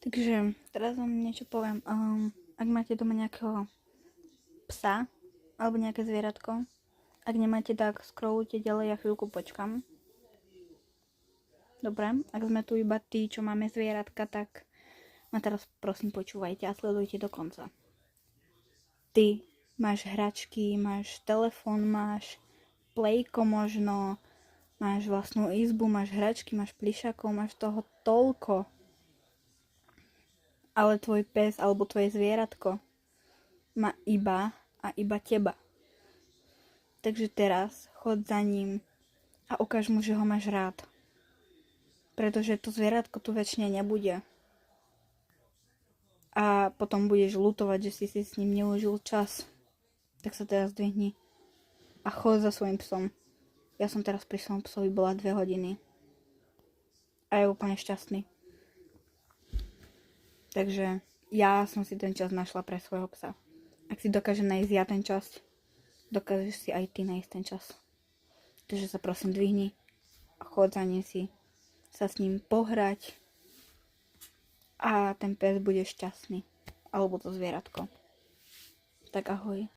Takže teraz vám niečo poviem. Ak máte doma nejakého psa alebo nejaké zvieratko, ak nemáte, tak scrollujte ďalej, ja chvíľku počkam. Dobre, ak sme tu iba tí, čo máme zvieratka, tak ma teraz prosím počúvajte a sledujte do konca. Ty máš hračky, máš telefón, máš plejko možno, máš vlastnú izbu, máš hračky, máš plišakov, máš toho toľko. Ale tvoj pes alebo tvoje zvieratko má iba a iba teba. Takže teraz chod za ním a ukáž mu, že ho máš rád. Pretože to zvieratko tu väčšine nebude. A potom budeš ľutovať, že si s ním neužil čas. Tak sa teraz zdvihni a chod za svojim psom. Ja som teraz pri svojom psovi bola 2 hodiny. A je úplne šťastný. Takže ja som si ten čas našla pre svojho psa. Ak si dokážem nájsť ja ten čas, dokážeš si aj ty nájsť ten čas. Takže sa prosím dvihni a chod za ním si sa s ním pohrať a ten pes bude šťastný. Alebo to zvieratko. Tak ahoj.